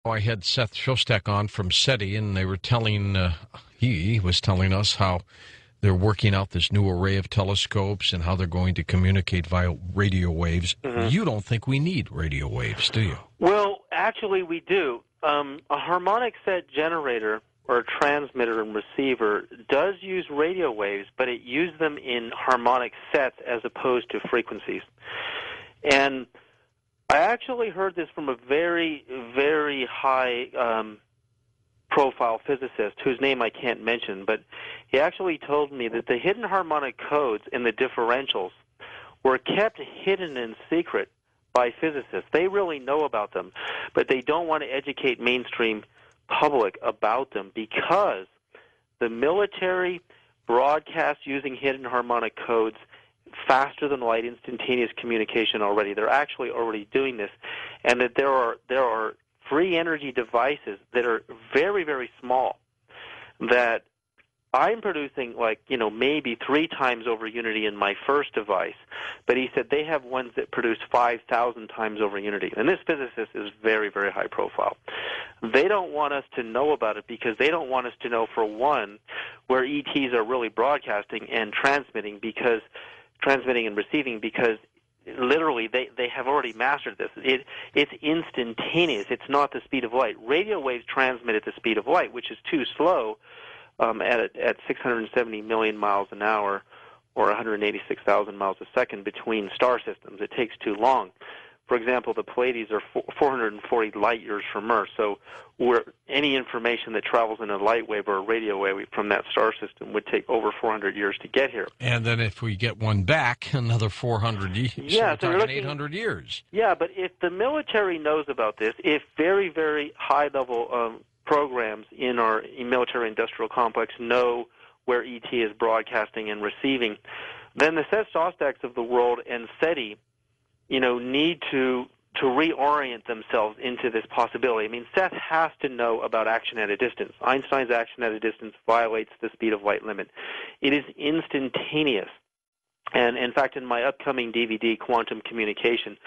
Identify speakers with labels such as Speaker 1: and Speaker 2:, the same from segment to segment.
Speaker 1: I had Seth Shostak on from SETI, and they were telling, he was telling us how they're working out this new array of telescopes and how they're going to communicate via radio waves.
Speaker 2: Mm-hmm.
Speaker 1: You don't think we need radio waves, do you?
Speaker 2: Well, actually, we do. A harmonic set generator or a transmitter and receiver does use radio waves, but it uses them in harmonic sets as opposed to frequencies. And I actually heard this from a very, very high profile physicist whose name I can't mention, but he actually told me that the hidden harmonic codes in the differentials were kept hidden in secret by physicists. They really know about them, but they don't want to educate mainstream public about them because the military broadcasts using hidden harmonic codes faster than light, instantaneous communication already. They're actually already doing this, and that there are free energy devices that are very, very small that I'm producing, like, maybe 3 times over unity in my first device, but he said they have ones that produce 5,000 times over unity. And this physicist is very, very high profile. They don't want us to know about it because they don't want us to know, for one, where ETs are really broadcasting and transmitting and receiving, because literally they have already mastered this. It's instantaneous. It's not the speed of light. Radio waves transmit at the speed of light, which is too slow at 670 million miles an hour or 186,000 miles a second between star systems. It takes too long. For example, the Pleiades are 440 light years from Earth, so any information that travels in a light wave or a radio wave from that star system would take over 400 years to get here.
Speaker 1: And then if we get one back, another 400 years.
Speaker 2: Yeah,
Speaker 1: so we're talking 800 years.
Speaker 2: Yeah, but if the military knows about this, if very, very high-level programs in our military-industrial complex know where ET is broadcasting and receiving, then the Seth Shostaks of the world and SETI need to reorient themselves into this possibility. I mean, Seth has to know about action at a distance. Einstein's action at a distance violates the speed of light limit. It is instantaneous. And in fact, in my upcoming DVD, Quantum Communication,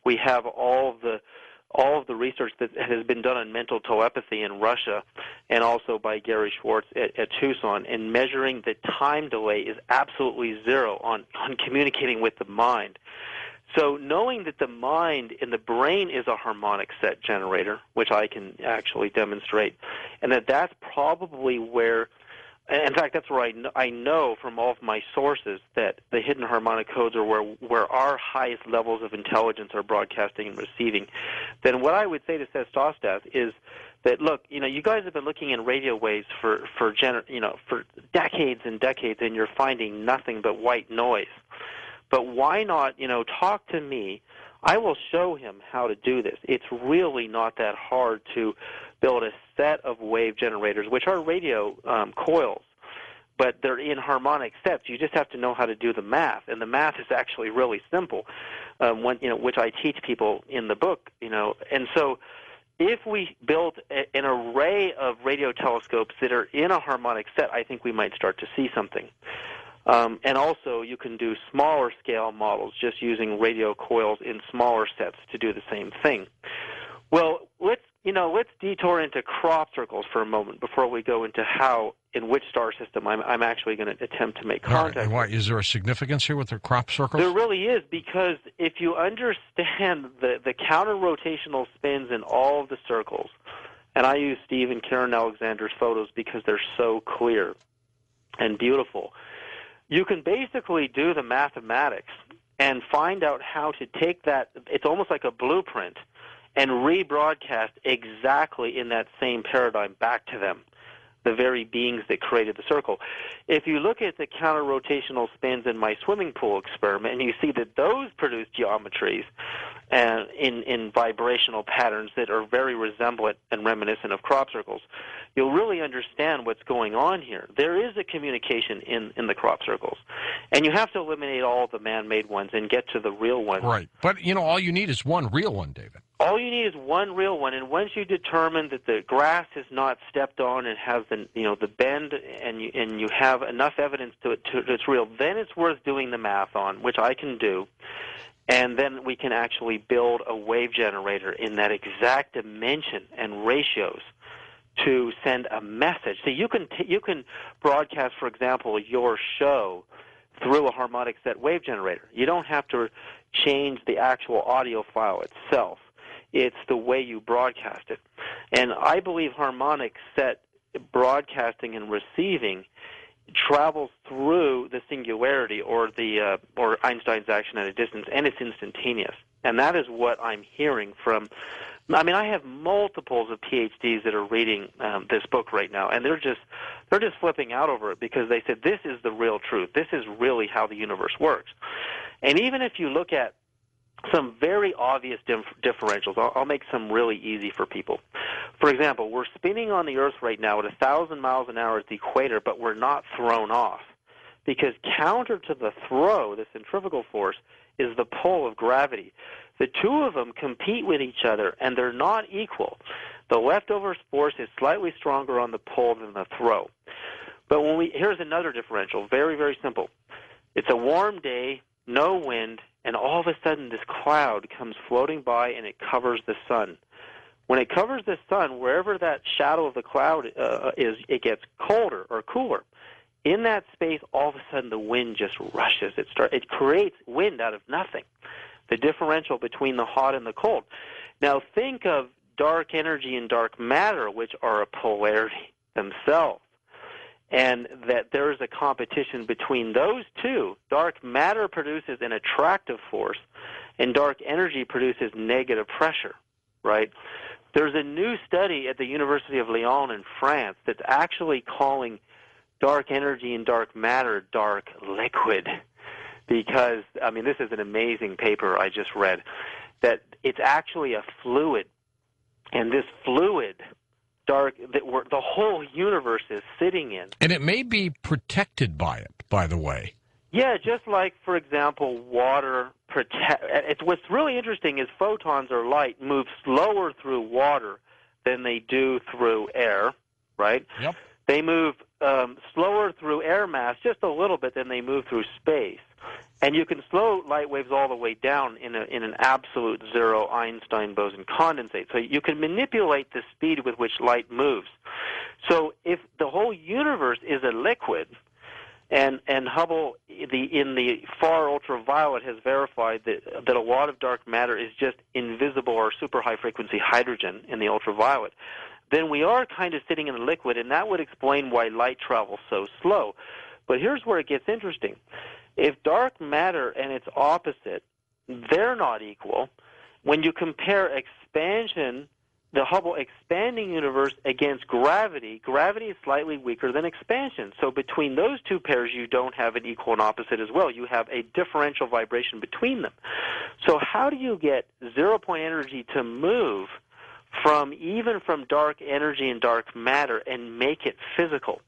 Speaker 2: we have all of the research that has been done on mental telepathy in Russia and also by Gary Schwartz at Tucson, and measuring the time delay is absolutely zero on communicating with the mind. So knowing that the mind and the brain is a harmonic set generator, which I can actually demonstrate, and that's probably where, in fact, that's where I know from all of my sources that the hidden harmonic codes are where our highest levels of intelligence are broadcasting and receiving. Then what I would say to Seth Shostak is that, look, you guys have been looking in radio waves for decades and decades, and you're finding nothing but white noise. But why not, talk to me? I will show him how to do this. It's really not that hard to build a set of wave generators, which are radio coils, but they're in harmonic sets. You just have to know how to do the math, and the math is actually really simple, which I teach people in the book. And so if we built an array of radio telescopes that are in a harmonic set, I think we might start to see something. And also, you can do smaller scale models just using radio coils in smaller sets to do the same thing. Well, let's detour into crop circles for a moment before we go into in which star system I'm actually going to attempt to make contact.
Speaker 1: All right. Why, is there a significance here with the crop circles?
Speaker 2: There really is, because if you understand the counter-rotational spins in all of the circles, and I use Steve and Karen Alexander's photos because they're so clear and beautiful, you can basically do the mathematics and find out how to take that. It's almost like a blueprint, and rebroadcast exactly in that same paradigm back to them, the very beings that created the circle. If you look at the counter-rotational spins in my swimming pool experiment, and you see that those produce geometries and in vibrational patterns that are very resemblant and reminiscent of crop circles, you'll really understand what's going on here. There is a communication in the crop circles, and you have to eliminate all the man-made ones and get to the real ones.
Speaker 1: Right. But, all you need is one real one, David.
Speaker 2: All you need is one real one, and once you determine that the grass is not stepped on and has the bend, and you have enough evidence to it's real, then it's worth doing the math on, which I can do. And then we can actually build a wave generator in that exact dimension and ratios to send a message. So you can broadcast, for example, your show through a harmonic set wave generator. You don't have to change the actual audio file itself. It's the way you broadcast it. And I believe harmonic set broadcasting and receiving travels through the singularity or Einstein's action at a distance, and it's instantaneous. And that is what I'm hearing from. I mean, I have multiples of PhDs that are reading this book right now, and they're just flipping out over it because they said this is the real truth. This is really how the universe works. And even if you look at some very obvious differentials, I'll make some really easy for people. For example, we're spinning on the Earth right now at 1,000 miles an hour at the equator, but we're not thrown off because counter to the throw, the centrifugal force, is the pull of gravity. The two of them compete with each other, and they're not equal. The leftover force is slightly stronger on the pull than the throw. But here's another differential, very, very simple. It's a warm day, no wind, and all of a sudden this cloud comes floating by and it covers the sun. When it covers the sun, wherever that shadow of the cloud is, it gets colder or cooler. In that space, all of a sudden the wind just rushes. It creates wind out of nothing, the differential between the hot and the cold. Now think of dark energy and dark matter, which are a polarity themselves, and that there is a competition between those two. Dark matter produces an attractive force, and dark energy produces negative pressure, right? There's a new study at the University of Lyon in France that's actually calling dark energy and dark matter dark liquid because, I mean, this is an amazing paper I just read, that it's actually a fluid, and this fluid the whole universe is sitting in.
Speaker 1: And it may be protected by it, by the way.
Speaker 2: Yeah, just like, for example, water what's really interesting is photons or light move slower through water than they do through air, right?
Speaker 1: Yep.
Speaker 2: They move slower through air mass just a little bit than they move through space. And you can slow light waves all the way down in an absolute zero Einstein boson condensate. So you can manipulate the speed with which light moves. So if the whole universe is a liquid, and Hubble in the far ultraviolet has verified that a lot of dark matter is just invisible or super high frequency hydrogen in the ultraviolet, then we are kind of sitting in a liquid, and that would explain why light travels so slow. But here's where it gets interesting. If dark matter and its opposite, they're not equal, when you compare expansion, the Hubble expanding universe against gravity, gravity is slightly weaker than expansion. So between those two pairs, you don't have an equal and opposite as well. You have a differential vibration between them. So how do you get zero-point energy to move even from dark energy and dark matter and make it physical?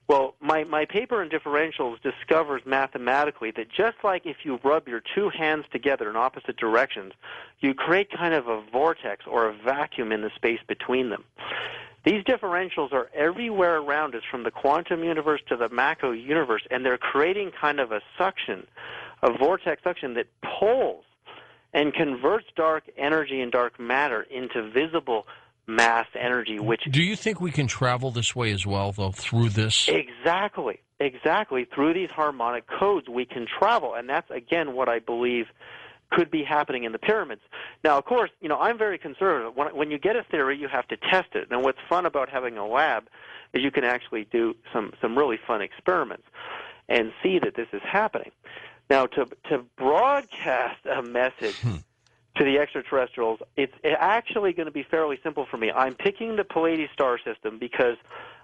Speaker 2: Well, my paper in differentials discovers mathematically that just like if you rub your two hands together in opposite directions, you create kind of a vortex or a vacuum in the space between them. These differentials are everywhere around us, from the quantum universe to the macro universe, and they're creating kind of a suction, a vortex suction that pulls and converts dark energy and dark matter into visible mass energy. Which,
Speaker 1: do you think we can travel this way as well, though, through this?
Speaker 2: Exactly. Through these harmonic codes, we can travel, and that's, again, what I believe could be happening in the pyramids. Now, of course, I'm very conservative. When you get a theory, you have to test it. And what's fun about having a lab is you can actually do some really fun experiments and see that this is happening. Now, to broadcast a message to the extraterrestrials, it's actually going to be fairly simple for me. I'm picking the Pleiades star system because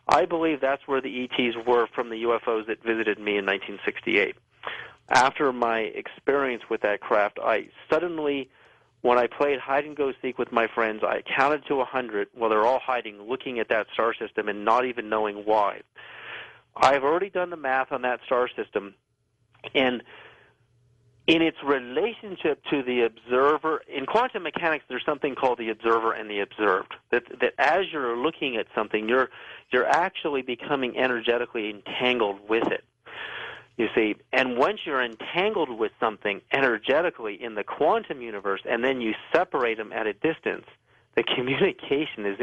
Speaker 2: I believe that's where the ETs were from the UFOs that visited me in 1968. After my experience with that craft, I suddenly, when I played hide-and-go-seek with my friends, I counted to 100 while they're all hiding, looking at that star system and not even knowing why. I've already done the math on that star system, and in its relationship to the observer, in quantum mechanics, there's something called the observer and the observed. That as you're looking at something, you're actually becoming energetically entangled with it. You see, and once you're entangled with something energetically in the quantum universe, and then you separate them at a distance, the communication is